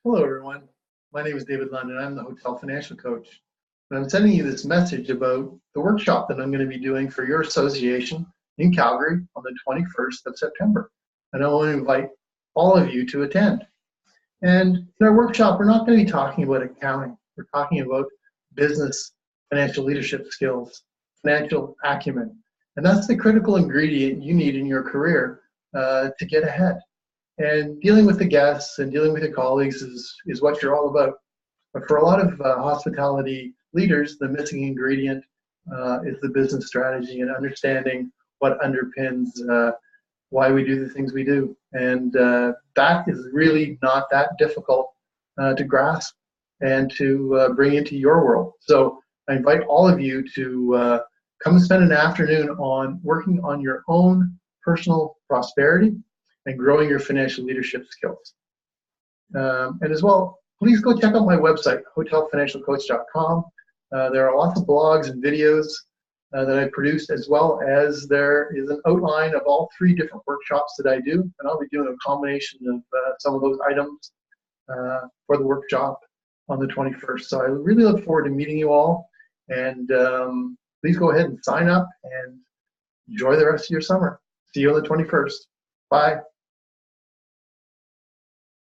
Hello, everyone. My name is David London. I'm the Hotel Financial Coach. And I'm sending you this message about the workshop that I'm going to be doing for your association in Calgary on the 21st of September. And I want to invite all of you to attend. And in our workshop, we're not going to be talking about accounting. We're talking about business, financial leadership skills, financial acumen. And that's the critical ingredient you need in your career to get ahead. And dealing with the guests and dealing with your colleagues is what you're all about. But for a lot of hospitality leaders, the missing ingredient is the business strategy and understanding what underpins why we do the things we do. And that is really not that difficult to grasp and to bring into your world. So I invite all of you to come and spend an afternoon on working on your own personal prosperity and growing your financial leadership skills. And as well, please go check out my website, hotelfinancialcoach.com. There are lots of blogs and videos that I produced, as well as there is an outline of all 3 different workshops that I do. And I'll be doing a combination of some of those items for the workshop on the 21st. So I really look forward to meeting you all. And please go ahead and sign up and enjoy the rest of your summer. See you on the 21st. Bye.